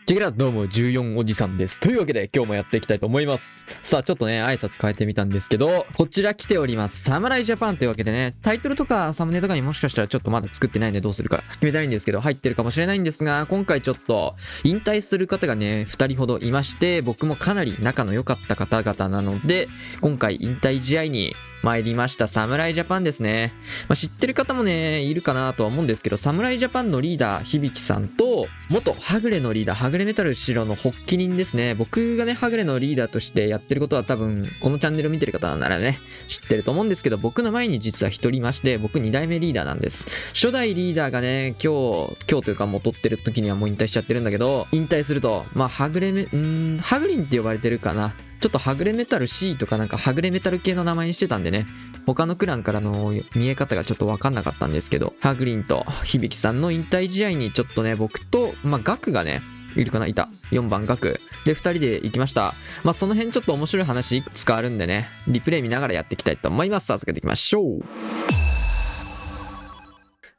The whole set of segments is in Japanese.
チェケラどうも14おじさんです。というわけで今日もやっていきたいと思います。さあちょっとね挨拶変えてみたんですけど、こちら来ております侍ジャパンというわけでね、タイトルとかサムネとかにもしかしたらちょっとまだ作ってないんでどうするか決めたいんですけど、入ってるかもしれないんですが、今回ちょっと引退する方がね2人ほどいまして、僕もかなり仲の良かった方々なので、今回引退試合に参りました侍ジャパンですね。知ってる方もねいるかなとは思うんですけど、侍ジャパンのリーダー響さんと元はぐれのリーダーはぐれメタル白の発起人ですね。僕がねはぐれのリーダーとしてやってることは多分このチャンネル見てる方ならね知ってると思うんですけど、僕の前に実は1人いまして、僕2代目リーダーなんです。初代リーダーがね今日というかもう撮ってる時にはもう引退しちゃってるんだけど、引退するとはぐれはぐりんって呼ばれてるかな、ちょっとはぐれメタル C とかなんかはぐれメタル系の名前にしてたんでね、他のクランからの見え方がちょっとわかんなかったんですけど、ハグリンと響さんの引退試合にちょっとね僕とガクがねいるかな、いた4番ガクで2人で行きました。その辺ちょっと面白い話いくつかあるんでね、リプレイ見ながらやっていきたいと思います。早速やっていきましょう。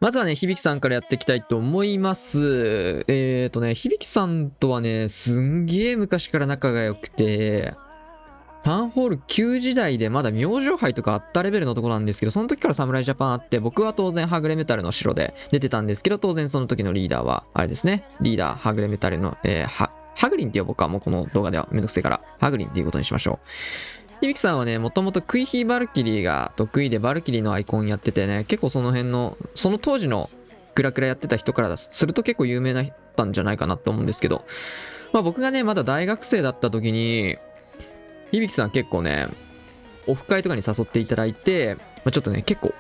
まずはね、響さんからやっていきたいと思います。響さんとはね、すんげー昔から仲が良くて、タウンホール9時台でまだ明星杯とかあったレベルのところなんですけど、その時から侍ジャパンあって、僕は当然はぐれメタルの城で出てたんですけど、当然その時のリーダーは、あれですね、リーダーはぐれメタルの、はぐりんって呼ぼうか、もうこの動画ではめんどくせえから、はぐりんっていうことにしましょう。響さんはね、もともとクイヒーバルキリーが得意で、バルキリーのアイコンやっててね、結構その辺の、その当時のクラクラやってた人からすると結構有名な人なんじゃないかなと思うんですけど、僕がね、まだ大学生だった時に、響さん結構ね、オフ会とかに誘っていただいて、ちょっとね、結構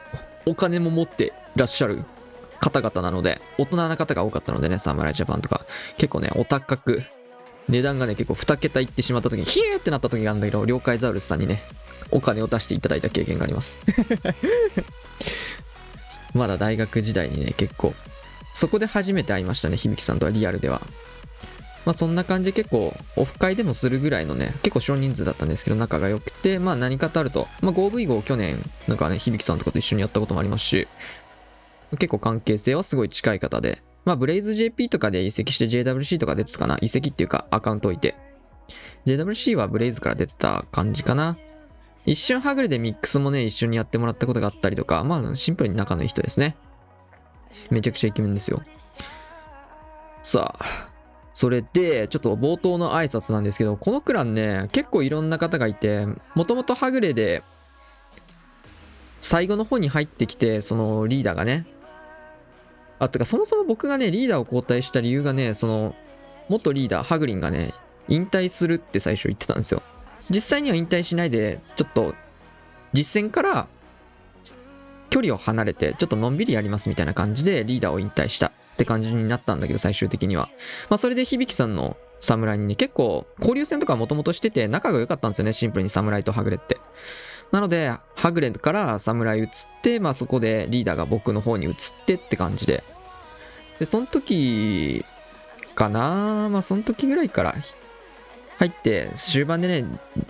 お金も持ってらっしゃる方々なので、大人な方が多かったのでね、サムライジャパンとか、結構ね、お高く、値段がね、結構2桁いってしまった時に、ヒエーってなった時があるんだけど、了解ザウルスさんにね、お金を出していただいた経験があります。まだ大学時代にね、結構、そこで初めて会いましたね、響さんとはリアルでは。そんな感じで結構オフ会でもするぐらいのね、結構少人数だったんですけど仲が良くて、何かとあると、5V5 去年なんかね、響さんとかと一緒にやったこともありますし、結構関係性はすごい近い方で、ブレイズ JP とかで移籍して JWC とか出てたかな、移籍っていうかアカウント置いて、JWC はブレイズから出てた感じかな。一瞬はぐれでミックスもね、一緒にやってもらったことがあったりとか、シンプルに仲のいい人ですね。めちゃくちゃイケメンですよ。さあ、それで、ちょっと冒頭の挨拶なんですけど、このクランね、結構いろんな方がいて、もともとはぐれで、最後の方に入ってきて、そのリーダーがね、てかそもそも僕がね、リーダーを交代した理由がね、その、元リーダー、ハグリンがね、引退するって最初言ってたんですよ。実際には引退しないで、ちょっと、実戦から距離を離れて、ちょっとのんびりやりますみたいな感じでリーダーを引退したって感じになったんだけど、最終的には。それで響さんの侍にね、結構交流戦とかもともとしてて仲が良かったんですよね、シンプルに侍とはぐれって。なので、はぐれから侍移って、そこでリーダーが僕の方に移ってって感じで。で、その時かな、その時ぐらいから入って、終盤でね、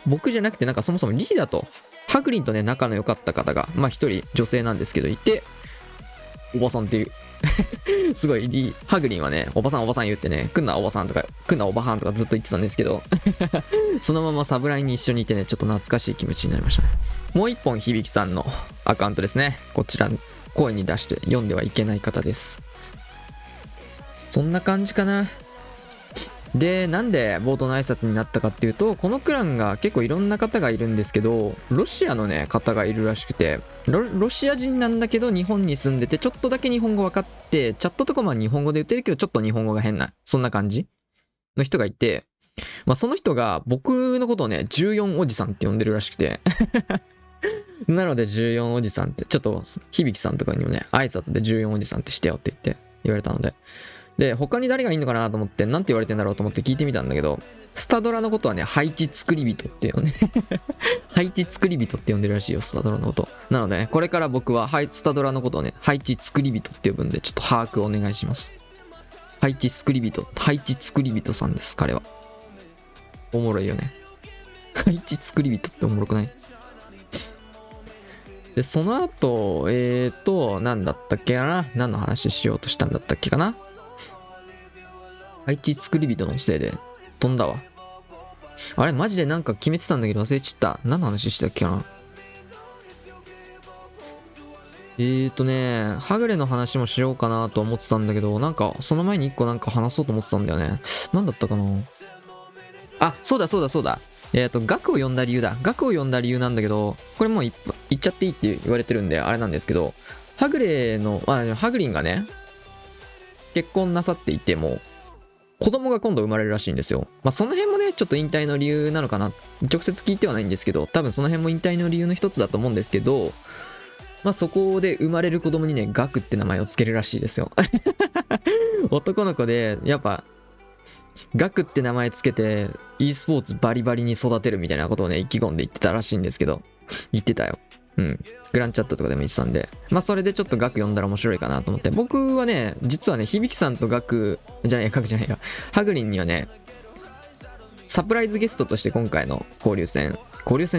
僕じゃなくてなんかそもそもリーダーと、ハグリンとね、仲の良かった方が、一人女性なんですけどいて、おばさんっていうすごいハグリンはね、おばさん言ってね、くんなおばさんとか、くんなおばはんとかずっと言ってたんですけどそのままサブライに一緒にいてね、ちょっと懐かしい気持ちになりましたね。もう一本響さんのアカウントですね。こちら、声に出して読んではいけない方です。そんな感じかな。で、なんで冒頭の挨拶になったかっていうと、このクランが結構いろんな方がいるんですけど、ロシアのね、方がいるらしくて、ロシア人なんだけど日本に住んでて、ちょっとだけ日本語分かって、チャットとか日本語で言ってるけど、ちょっと日本語が変な、そんな感じの人がいて、その人が僕のことをね、14おじさんって呼んでるらしくて。なので14おじさんって、ちょっと響さんとかにもね、挨拶で14おじさんってしてよって言われたので、で、他に誰がいいのかなと思って、なんて言われてんだろうと思って聞いてみたんだけど、スタドラのことはね、配置作り人って呼んで、配置作り人って呼んでるらしいよ、スタドラのこと。なので、これから僕はスタドラのことをね、配置作り人って呼ぶんで、ちょっと把握お願いします。配置作り人さんです、彼は。おもろいよね。配置作り人っておもろくない？で、その後、なんだったっけかな？何の話しようとしたんだったっけかな？配置作り人のせいで飛んだわ。あれマジでなんか決めてたんだけど忘れちった。何の話してたっけかな。はぐれの話もしようかなと思ってたんだけど、なんかその前に一個なんか話そうと思ってたんだよね。なんだったかな。あ、そうだ。額を呼んだ理由だ。額を呼んだ理由なんだけど、これもう言っちゃっていいって言われてるんで、あれなんですけど、ハグリンがね、結婚なさっていても、子供が今度生まれるらしいんですよ。まあその辺もね、ちょっと引退の理由なのかな。直接聞いてはないんですけど、多分その辺も引退の理由の一つだと思うんですけど、まあそこで生まれる子供にね、ガクって名前をつけるらしいですよ。男の子で、やっぱ、ガクって名前つけて、e スポーツバリバリに育てるみたいなことをね、意気込んで言ってたらしいんですけど、言ってたよ。うん。グランチャットとかでも言ってたんで、まあそれでちょっとガク呼んだら面白いかなと思って、僕はね、実はね、響さんとガクじゃないや、ハグリンにはね、サプライズゲストとして今回の交流戦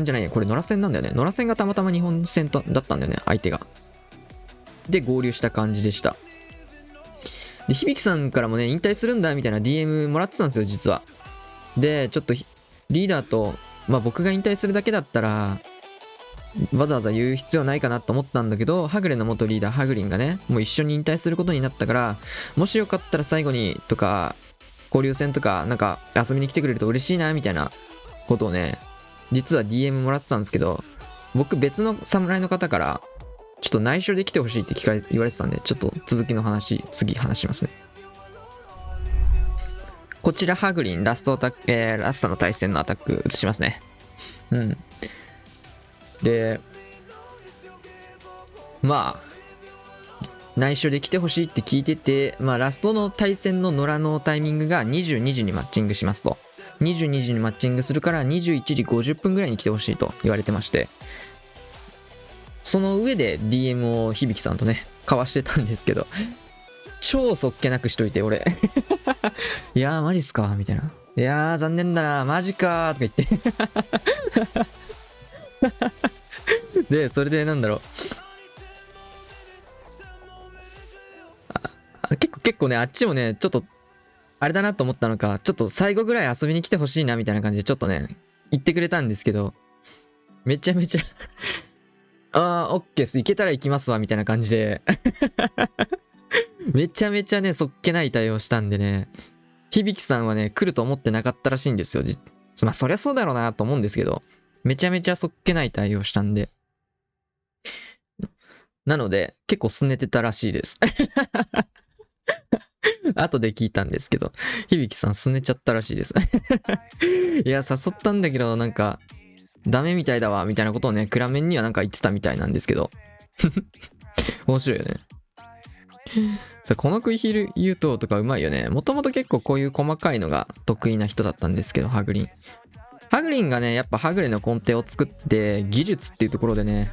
じゃないや、これ野良戦なんだよね。野良戦がたまたま日本戦だったんだよね、相手が。で、合流した感じでした。で、響さんからもね、引退するんだみたいな DM もらってたんですよ、実は。で、ちょっとリーダーと、まあ僕が引退するだけだったら、わざわざ言う必要ないかなと思ったんだけど、ハグレの元リーダー、ハグリンがね、もう一緒に引退することになったから、もしよかったら最後にとか、交流戦とか、なんか遊びに来てくれると嬉しいな、みたいなことをね、実は DM もらってたんですけど、僕別の侍の方から、ちょっと内緒で来てほしいって言われてたんで、ちょっと続きの話、次話しますね。こちらハグリン、ラストの対戦のアタック移しますね。うん。で、まあ、内緒で来てほしいって聞いてて、まあラストの対戦の野良のタイミングが22時にマッチングしますと。22時にマッチングするから21時50分ぐらいに来てほしいと言われてまして、その上で DM を響さんとね、交わしてたんですけど、超そっけなくしといて、俺。いやー、マジっすかみたいな。いやー、残念だな、マジかーとか言って。で、それでなんだろう。結構ね、あっちもね、ちょっと、あれだなと思ったのか、ちょっと最後ぐらい遊びに来てほしいな、みたいな感じで、ちょっとね、言ってくれたんですけど、めちゃめちゃオッケーっす、行けたら行きますわ、みたいな感じでめちゃめちゃね、そっけない対応したんでね、響さんはね、来ると思ってなかったらしいんですよ。まあ、そりゃそうだろうなと思うんですけど、めちゃめちゃそっけない対応したんで。なので、結構拗ねてたらしいです。後で聞いたんですけど、響さん拗ねちゃったらしいです。いや、誘ったんだけど、なんか、ダメみたいだわ、みたいなことをね、クラメンにはなんか言ってたみたいなんですけど。面白いよね。さ、このクイヒルユートとかうまいよね。もともと結構こういう細かいのが得意な人だったんですけど、ハグリン。ハグリンがね、やっぱハグレの根底を作って、技術っていうところでね、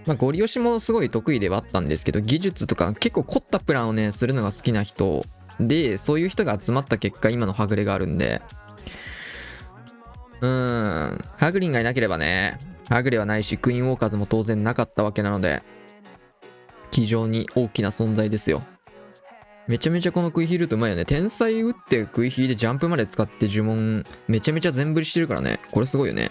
まあ、ゴリ押しもすごい得意ではあったんですけど、技術とか結構凝ったプランをね、するのが好きな人で、そういう人が集まった結果、今のハグレがあるんで、ハグリンがいなければね、ハグレはないし、クイーンウォーカーズも当然なかったわけなので、非常に大きな存在ですよ。めちゃめちゃこのクイヒールートうまいよね。天才打ってクイヒーでジャンプまで使って呪文、めちゃめちゃ全振りしてるからね。これすごいよね。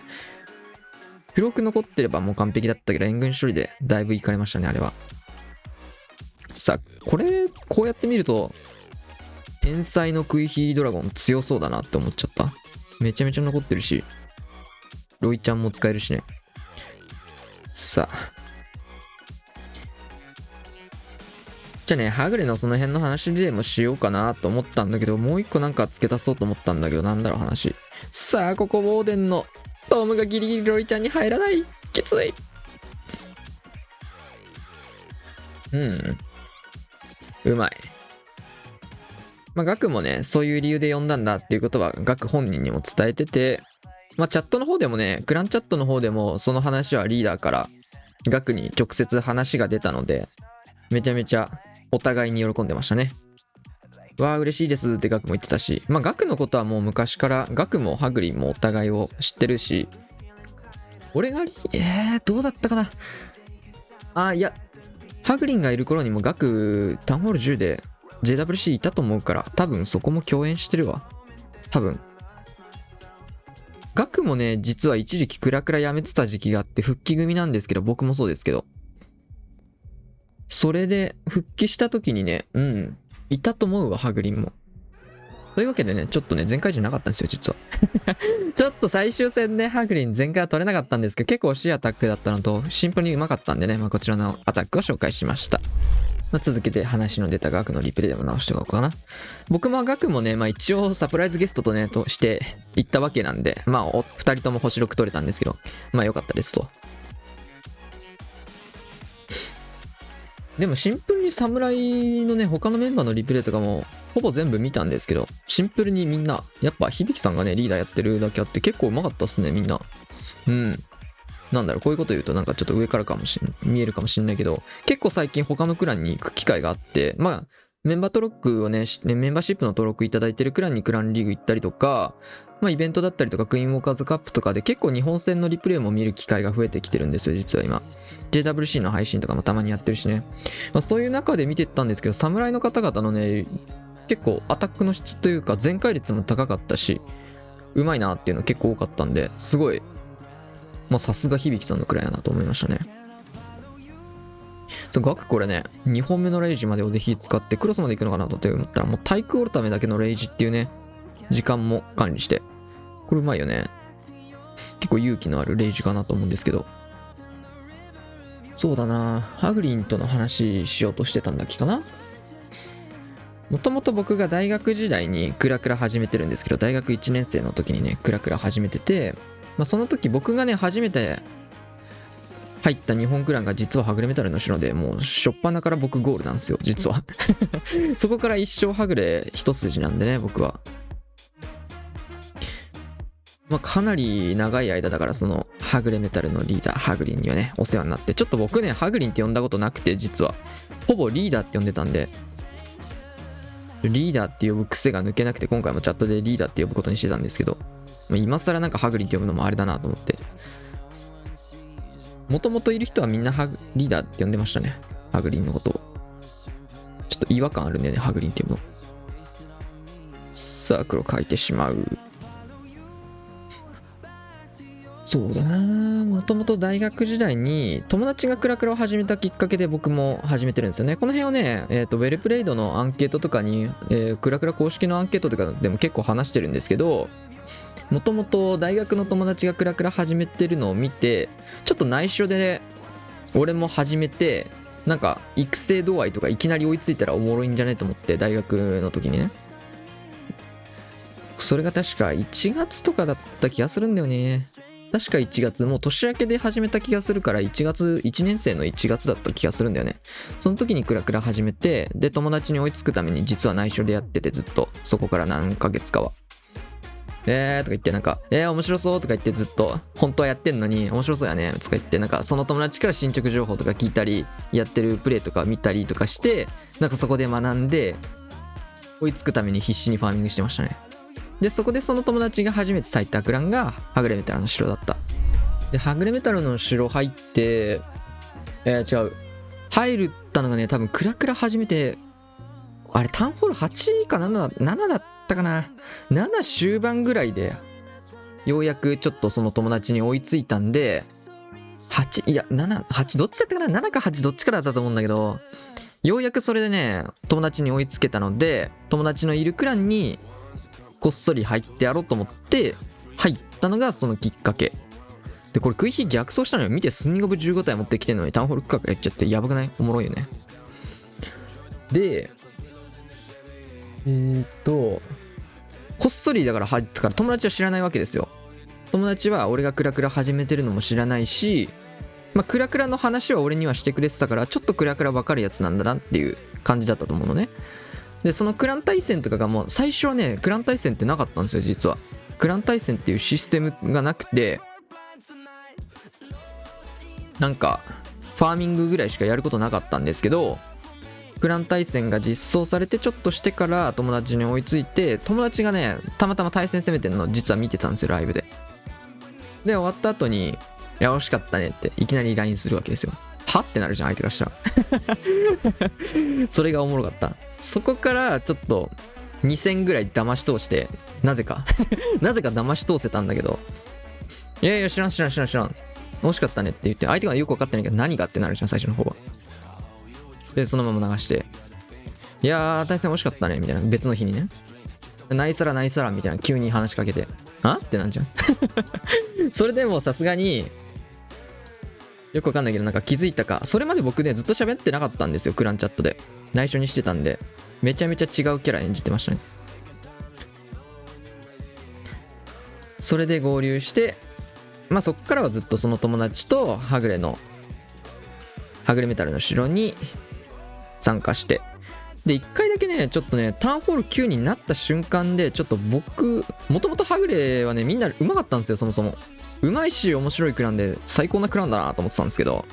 記録残ってればもう完璧だったけど、援軍処理でだいぶいかれましたね、あれは。さあ、こうやって見ると、天才のクイヒードラゴン強そうだなって思っちゃった。めちゃめちゃ残ってるし、ロイちゃんも使えるしね。さあ。じゃあね、ハグレのその辺の話でもしようかなと思ったんだけど、もう一個なんか付け足そうと思ったんだけど、なんだろう話。さあ、ここウォーデンのトムがギリギリロイちゃんに入らない。きつい。うまい。まあ、ガクもね、そういう理由で呼んだんだっていうことは、ガク本人にも伝えてて、まあ、チャットの方でもね、クランチャットの方でも、その話はリーダーから、ガクに直接話が出たので、めちゃめちゃお互いに喜んでましたね。わあ、嬉しいですってガクも言ってたし、まあ、ガクのことはもう昔から、ガクもハグリンもお互いを知ってるし、俺がどうだったかな。いや、ハグリンがいる頃にもガク、タウンホール10で JWC いたと思うから、多分そこも共演してるわ。多分。ガクもね、実は一時期クラクラやめてた時期があって復帰組なんですけど、僕もそうですけど。それで復帰した時にね、いたと思うわ、ハグリンも。というわけでね、ちょっとね、前回じゃなかったんですよ、実は。ちょっと最終戦ね、ハグリン前回は取れなかったんですけど、結構惜しいアタックだったのと、シンプルにうまかったんでね、こちらのアタックを紹介しました。続けて話の出たガクのリプレイでも直しておこうかな。僕もガクもね、一応サプライズゲストとね、として行ったわけなんで、二人とも星6取れたんですけど、良かったですと。でもシンプルに侍のね、他のメンバーのリプレイとかも、ほぼ全部見たんですけど、シンプルにみんな、やっぱ響さんがね、リーダーやってるだけあって結構うまかったっすね、みんな。なんだろう、こういうこと言うとなんかちょっと上から見えるかもしんないけど、結構最近他のクランに行く機会があって、メンバー登録をね、メンバーシップの登録いただいてるクランにクランリーグ行ったりとか、イベントだったりとかクイーンウォーカーズカップとかで結構日本戦のリプレイも見る機会が増えてきてるんですよ、実は今。JWC の配信とかもたまにやってるしね。そういう中で見てったんですけど、侍の方々のね、結構アタックの質というか全回率も高かったし、うまいなっていうの結構多かったんで、すごい、さすが響さんのくらいやなと思いましたね。ガクこれね、2本目のレイジまでおで火使ってクロスまで行くのかなと思ったら、もう対空おるためだけのレイジっていうね、時間も管理して。これうまいよね。結構勇気のあるレイジかなと思うんですけど。そうだな、ハグリンとの話しようとしてたんだっけかな。もともと僕が大学時代にクラクラ始めてるんですけど、大学1年生の時にね、クラクラ始めてて、その時僕がね、初めて入った日本クランが実ははぐれメタルの城で、もう初っ端から僕ゴールなんですよ、実は。そこから一生はぐれ一筋なんでね、僕は。かなり長い間だから、そのはぐれメタルのリーダーハグリンにはね、お世話になって、ちょっと僕ね、ハグリンって呼んだことなくて、実はほぼリーダーって呼んでたんで、リーダーって呼ぶ癖が抜けなくて、今回もチャットでリーダーって呼ぶことにしてたんですけど、今更なんかハグリンって呼ぶのもあれだなと思って、もともといる人はみんなリーダーって呼んでましたね、ハグリンのことを。ちょっと違和感あるんでね、ハグリンって呼ぶの。さあ、黒書いてしまう。そうだな、もともと大学時代に友達がクラクラを始めたきっかけで僕も始めてるんですよね。この辺をね、ウェルプレイドのアンケートとかに、クラクラ公式のアンケートとかでも結構話してるんですけど、もともと大学の友達がクラクラ始めてるのを見て、ちょっと内緒でね、俺も始めて、なんか育成度合いとかいきなり追いついたらおもろいんじゃねと思って、大学の時にね。それが確か1月とかだった気がするんだよね。確か1月、もう年明けで始めた気がするから、1年生の1月だった気がするんだよね。その時にクラクラ始めて、で、友達に追いつくために実は内緒でやってて、ずっと、そこから何ヶ月かは。とか言って、なんか、面白そうとか言ってずっと、本当はやってんのに、面白そうやね、とか言って、なんか、その友達から進捗情報とか聞いたり、やってるプレイとか見たりとかして、なんかそこで学んで、追いつくために必死にファーミングしてましたね。で、そこでその友達が初めて咲いたクランが、はぐれメタルの城だった。で、はぐれメタルの城入って、違う。入ったのがね、多分クラクラ初めて、あれ、タウンホール8か7だったかな。7終盤ぐらいで、ようやくちょっとその友達に追いついたんで、8、いや、7、8、どっちだったかな ?7 か8どっちかだったと思うんだけど、ようやくそれでね、友達に追いつけたので、友達のいるクランに、こっそり入ってやろうと思って入ったのがそのきっかけで、これ食い火逆走したのよ。見て、スンニゴブ15体持ってきてんのにタウンホール区画やっちゃってやばくない？おもろいよね。でこっそりだから入ったから友達は知らないわけですよ。友達は俺がクラクラ始めてるのも知らないし、クラクラの話は俺にはしてくれてたから、ちょっとクラクラ分かるやつなんだなっていう感じだったと思うのね。で、そのクラン対戦とかがもう最初はね、クラン対戦ってなかったんですよ、実は。クラン対戦っていうシステムがなくて、なんかファーミングぐらいしかやることなかったんですけど、クラン対戦が実装されてちょっとしてから友達に追いついて、友達がね、たまたま対戦攻めてるのを実は見てたんですよ、ライブで。で、終わった後に、いや、惜しかったねっていきなり LINE するわけですよ。はってなるじゃん、相手からしたら。それがおもろかった。そこからちょっと2000ぐらい騙し通して、なぜかなぜか騙し通せたんだけど、いやいや知らん美味しかったねって言って、相手がよく分かってないけど何がってなるじゃん、最初の方は。でそのまま流して、いやー対戦美味しかったねみたいな、別の日にね、ナイスラみたいな急に話しかけて、あってなんじゃんそれでもさすがによくわかんないけど、なんか気づいたか、それまで僕ねずっと喋ってなかったんですよ、クランチャットで内緒にしてたんで、めちゃめちゃ違うキャラ演じてましたね。それで合流して、まあそっからはずっとその友達とはぐれメタルの城に参加して、で1回だけねちょっとねターンホール9になった瞬間で、ちょっと僕もともとはぐれはねみんな上手かったんですよ。そもそも上手いし面白いクランで最高なクランだなと思ってたんですけど、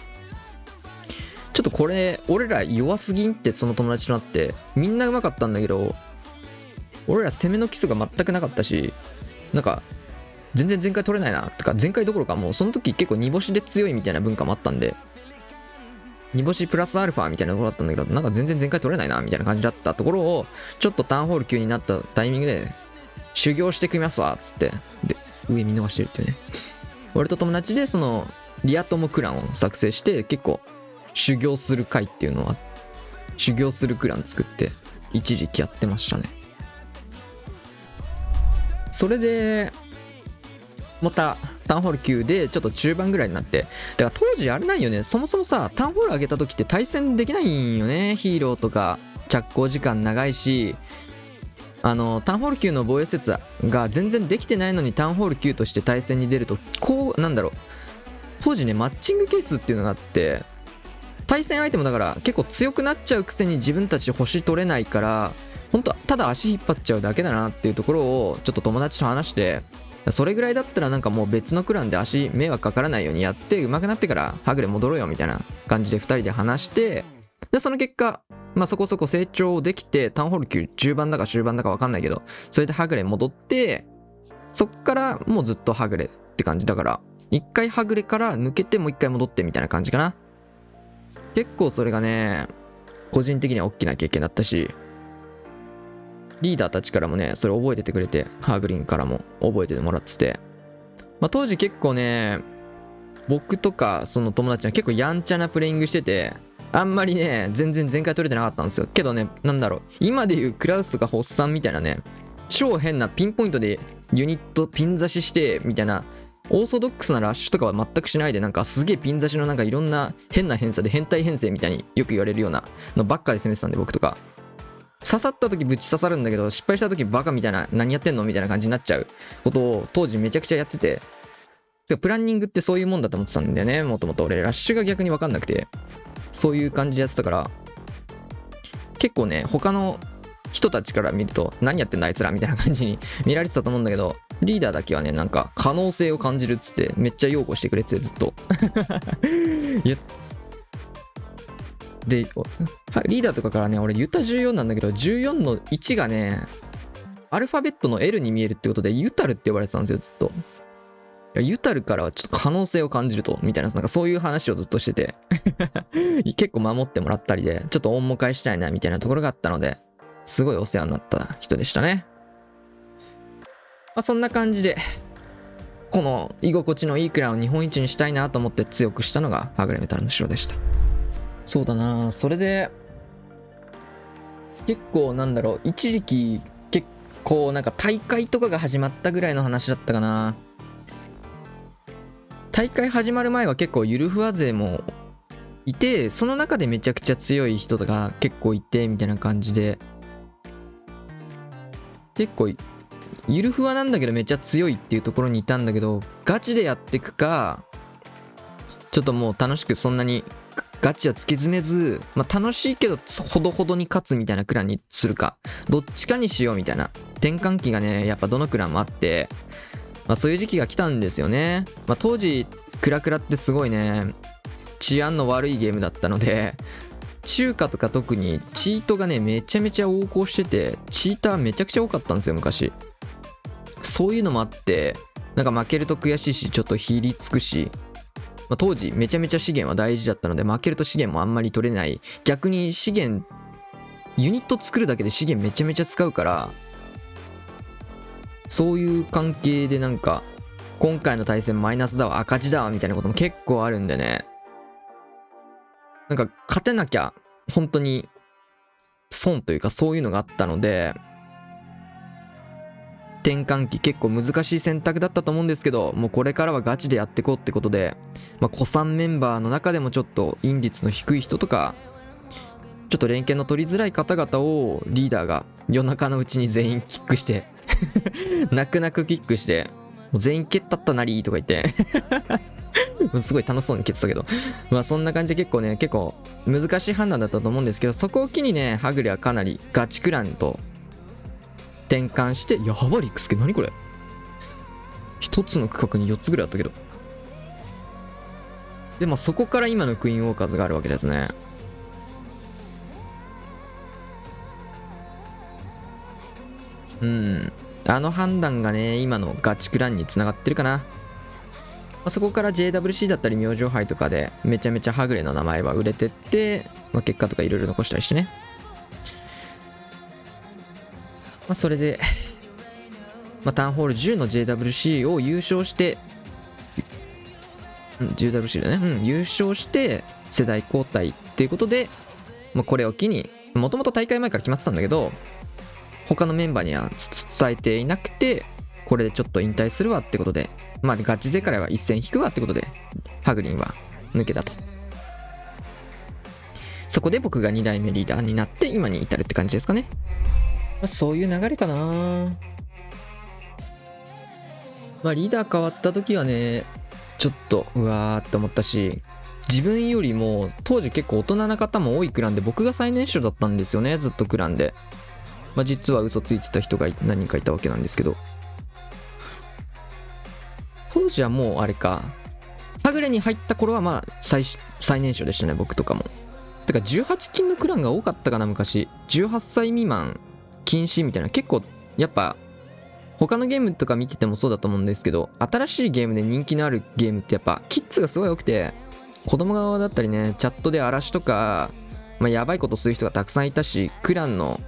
ちょっとこれ俺ら弱すぎんってその友達となって、みんな上手かったんだけど俺ら攻めの基礎が全くなかったし、なんか全然前回取れないなとか、前回どころかもうその時結構煮干しで強いみたいな文化もあったんで、煮干しプラスアルファみたいなところだったんだけど、なんか全然前回取れないなみたいな感じだったところを、ちょっとターンホール級になったタイミングで修行してきますわっつって、で上見逃してるっていうね、俺と友達でそのリア友クランを作成して、結構修行する会っていうのは修行するクラン作って一時期やってましたね。それでまたターンホール9でちょっと中盤ぐらいになって、だから当時あれないよね、そもそもさターンホール上げた時って対戦できないんよね。ヒーローとか着工時間長いし、ターンホール9の防衛施設が全然できてないのにターンホール9として対戦に出ると、こうなんだろう、当時ねマッチングケースっていうのがあって、対戦相手もだから結構強くなっちゃうくせに自分たち星取れないから、本当ただ足引っ張っちゃうだけだなっていうところをちょっと友達と話して、それぐらいだったらなんかもう別のクランで足迷惑かからないようにやって上手くなってからはぐれ戻ろうよみたいな感じで2人で話して、でその結果まあそこそこ成長できて、タウンホール9中盤だか終盤だか分かんないけど、それではぐれ戻って、そっからもうずっとはぐれって感じだから、一回はぐれから抜けてもう一回戻ってみたいな感じかな。結構それがね個人的には大きな経験だったし、リーダーたちからもねそれ覚えててくれて、ハーグリンからも覚えててもらってて、まあ、当時結構ね僕とかその友達は結構やんちゃなプレイングしてて、あんまりね全然前回取れてなかったんですよ。けどね、なんだろう、今でいうクラウスとかホッサンみたいなね超変なピンポイントでユニットピン刺ししてみたいなオーソドックスなラッシュとかは全くしないで、なんかすげえピン刺しのなんかいろんな変な偏差で変態編成みたいによく言われるようなのばっかで攻めてたんで、僕とか刺さった時ぶち刺さるんだけど、失敗した時バカみたいな、何やってんのみたいな感じになっちゃうことを当時めちゃくちゃやってて、プランニングってそういうもんだと思ってたんだよね。もともと俺ラッシュが逆に分かんなくて、そういう感じでやってたから、結構ね他の人たちから見ると何やってんだあいつらみたいな感じに見られてたと思うんだけど、リーダーだけはねなんか可能性を感じるっつってめっちゃ擁護してくれてて、ずっといやでリーダーとかからね、俺ユタ14なんだけど、14の1がねアルファベットの L に見えるってことでユタルって呼ばれてたんですよ、ずっと。いやユタルからはちょっと可能性を感じるとみたいな、なんかそういう話をずっとしてて結構守ってもらったりで、ちょっと恩も返したいなみたいなところがあったので、すごいお世話になった人でしたね。まあそんな感じでこの居心地のいいクランを日本一にしたいなと思って強くしたのがはぐれメタルの城でした。そうだな、それで結構なんだろう、一時期結構なんか大会とかが始まったぐらいの話だったかな。大会始まる前は結構ゆるふわ勢もいて、その中でめちゃくちゃ強い人とか結構いてみたいな感じで、結構ゆるふわなんだけどめっちゃ強いっていうところにいたんだけど、ガチでやっていくかちょっともう楽しくそんなにガチは突き詰めず、まあ、楽しいけどほどほどに勝つみたいなクランにするか、どっちかにしようみたいな転換期がねやっぱどのクランもあって、まあ、そういう時期が来たんですよね。まあ、当時クラクラってすごいね治安の悪いゲームだったので、中華とか特にチートがねめちゃめちゃ横行してて、チーターめちゃくちゃ多かったんですよ昔。そういうのもあってなんか負けると悔しいしちょっとひりつくし、まあ、当時めちゃめちゃ資源は大事だったので、負けると資源もあんまり取れない、逆に資源ユニット作るだけで資源めちゃめちゃ使うから、そういう関係でなんか今回の対戦マイナスだわ赤字だわみたいなことも結構あるんでね、なんか勝てなきゃ本当に損というかそういうのがあったので、転換期結構難しい選択だったと思うんですけど、もうこれからはガチでやっていこうってことで、古参メンバーの中でもちょっと引率の低い人とかちょっと連携の取りづらい方々をリーダーが夜中のうちに全員キックして泣く泣くキックして、もう全員蹴ったったなりとか言ってすごい楽しそうに蹴ってたけどそんな感じで結構難しい判断だったと思うんですけど、そこを機にねはぐれはかなりガチクランと転換して、やばリックスケ何これ、一つの区画に4つぐらいあったけど、でそこから今のクイーンウォーカーズがあるわけですね。あの判断がね今のガチクランにつながってるかな。そこから JWC だったり明星杯とかでめちゃめちゃはぐれの名前は売れてって、結果とかいろいろ残したりしてね、それで、タウンホール10の JWC を優勝して、JWC だね、優勝して世代交代っていうことで、これを機にもともと大会前から決まってたんだけど他のメンバーには伝えていなくて、これでちょっと引退するわってことで、ガチ勢からは一線引くわってことでハグリンは抜けたと。そこで僕が2代目リーダーになって今に至るって感じですかね。そういう流れかな。リーダー変わった時はねちょっとうわーって思ったし、自分よりも当時結構大人な方も多いクランで、僕が最年少だったんですよね、ずっとクランで。実は嘘ついてた人が何人かいたわけなんですけど、当時はもうあれか、はぐれに入った頃は最年少でしたね、僕とかも。てか18禁のクランが多かったかな昔。18歳未満禁止みたいな、結構やっぱ他のゲームとか見ててもそうだと思うんですけど、新しいゲームで人気のあるゲームってやっぱキッズがすごい多くて、子供側だったりね、チャットで嵐とか、やばいことする人がたくさんいたし、クランの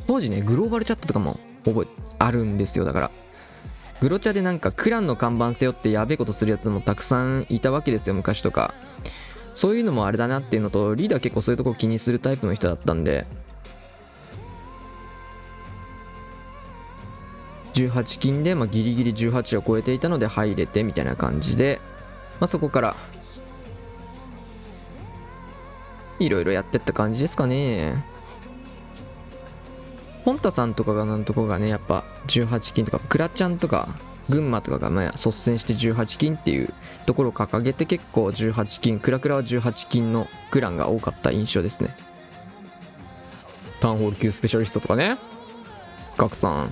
当時ねグローバルチャットとかもあるんですよ。だからグロチャでなんかクランの看板背負ってやべえことするやつもたくさんいたわけですよ、昔とか。そういうのもあれだなっていうのと、リーダー結構そういうとこ気にするタイプの人だったんで、18金でギリギリ18を超えていたので入れてみたいな感じで、そこからいろいろやってった感じですかね。ポンタさんとかがなんとこがねやっぱ18金とか、クラちゃんとか群馬とかが率先して18金っていうところを掲げて、結構18金、クラクラは18金のクランが多かった印象ですね。タウンホール級スペシャリストとかね、ガクさん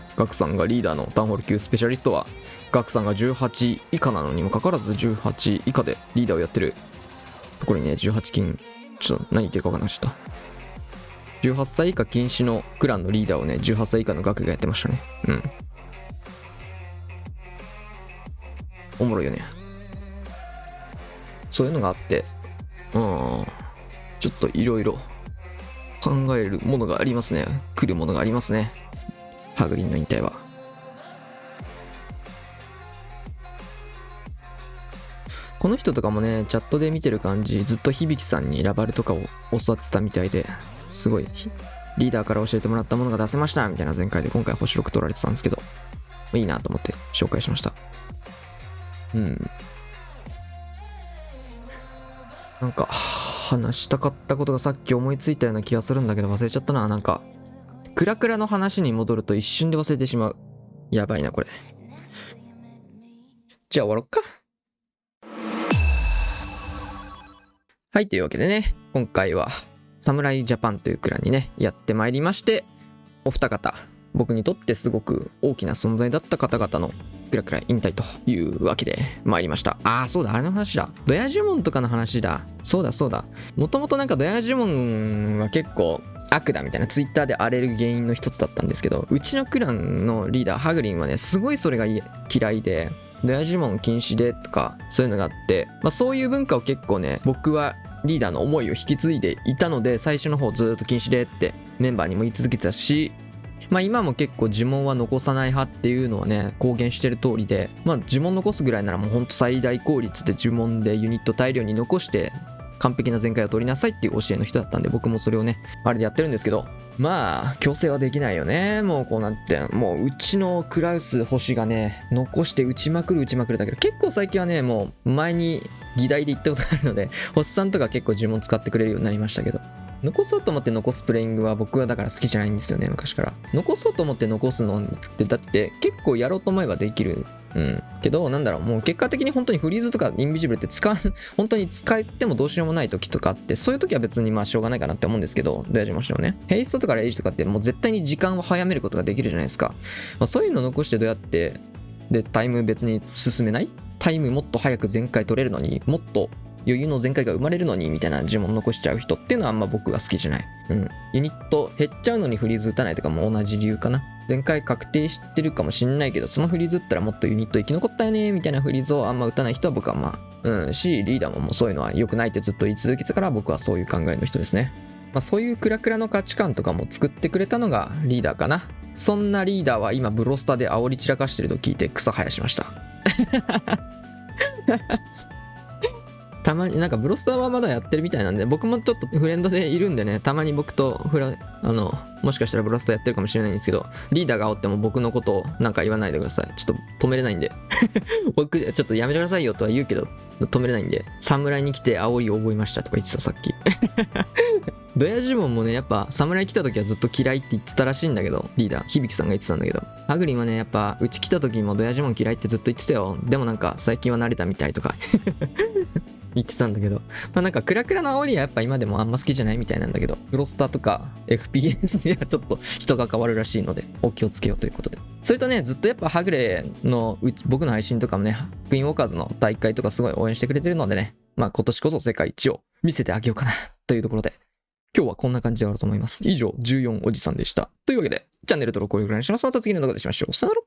がリーダーのタウンホール級スペシャリストは、ガクさんが18以下なのにもかかわらず18以下でリーダーをやってるところにね、18金、ちょっと何言ってるか分からなかった。18歳以下禁止のクランのリーダーをね、18歳以下のガクがやってましたね。おもろいよね。そういうのがあって、ちょっといろいろ考えるものがありますね。来るものがありますね。ハグリンの引退は。この人とかもね、チャットで見てる感じ、ずっと響さんにラバルとかを教わってたみたいで、すごいリーダーから教えてもらったものが出せましたみたいな前回で、今回星6取られてたんですけど、いいなと思って紹介しました。なんか話したかったことがさっき思いついたような気がするんだけど忘れちゃったな。なんかクラクラの話に戻ると一瞬で忘れてしまう。やばいなこれ。じゃあ終わろっか。はい、というわけでね、今回はサムライジャパンというクランにねやってまいりまして、お二方僕にとってすごく大きな存在だった方々のクラクラ引退というわけで参りました。そうだ、あれの話だ。ドヤジュモンとかの話だ。そうだ。もともとなんかドヤジュモンは結構悪だみたいなツイッターで荒れる原因の一つだったんですけど、うちのクランのリーダーハグリンはねすごいそれが嫌いで、ドヤジュモン禁止でとかそういうのがあって、そういう文化を結構ね僕はリーダーの思いを引き継いでいたので、最初の方ずっと禁止でってメンバーにも言い続けてたし、まあ今も結構呪文は残さない派っていうのはね、公言してる通りで、まあ呪文残すぐらいならもうほんと最大効率で呪文でユニット大量に残して完璧な全開を取りなさいっていう教えの人だったんで、僕もそれをね、あれでやってるんですけど、まあ強制はできないよね。もうこうなって、もううちのクラウス星がね、残して打ちまくるだけど、結構最近はね、もう前に議題で言ったことがあるので、星さんとか結構呪文使ってくれるようになりましたけど、残そうと思って残すプレイングは僕はだから好きじゃないんですよね、昔から。残そうと思って残すのってだって結構やろうと思えばできる。けどなんだろう、もう結果的に本当にフリーズとかインビジブルって本当に使ってもどうしようもない時とかあって、そういう時は別にまあしょうがないかなって思うんですけど、どうやりましてもね。ヘイストとかレイジとかってもう絶対に時間を早めることができるじゃないですか。まあ、そういうの残してどうやって、で、タイム別に進めない？タイムもっと早く全開取れるのに、もっと余裕の全開が生まれるのにみたいな呪文残しちゃう人っていうのはあんま僕が好きじゃない。ユニット減っちゃうのにフリーズ打たないとかも同じ理由かな。全開確定してるかもしんないけど、そのフリーズ打ったらもっとユニット生き残ったよねみたいなフリーズをあんま打たない人は僕はまあ、し、リーダーももうそういうのは良くないってずっと言い続けてたから僕はそういう考えの人ですね。まあそういうクラクラの価値観とかも作ってくれたのがリーダーかな。そんなリーダーは今ブロスタで煽り散らかしてると聞いて草生やしました。たまになんかブロスターはまだやってるみたいなんで、僕もちょっとフレンドでいるんでね、たまに僕ともしかしたらブロスターやってるかもしれないんですけど、リーダーが煽っても僕のことをなんか言わないでください。ちょっと止めれないんで。僕ちょっとやめてくださいよとは言うけど止めれないんで、侍に来て煽りを覚えましたとか言ってたさっき。ドヤジモンもね、やっぱ侍来た時はずっと嫌いって言ってたらしいんだけど、リーダー響さんが言ってたんだけど、ハグリンはね、やっぱうち来た時もドヤジモン嫌いってずっと言ってたよ。でもなんか最近は慣れたみたいとか言ってたんだけど、まあなんかクラクラの煽りはやっぱ今でもあんま好きじゃないみたいなんだけど、ブロスターとか FPS ではちょっと人が変わるらしいのでお気をつけようということで。それとね、ずっとやっぱはぐれの僕の配信とかもね、クイーンウォーカーズの大会とかすごい応援してくれてるのでね、まあ今年こそ世界一を見せてあげようかなというところで、今日はこんな感じで終わると思います。以上、14おじさんでした。というわけで、チャンネル登録をお願いします。また次の動画でしましょう。さよなら。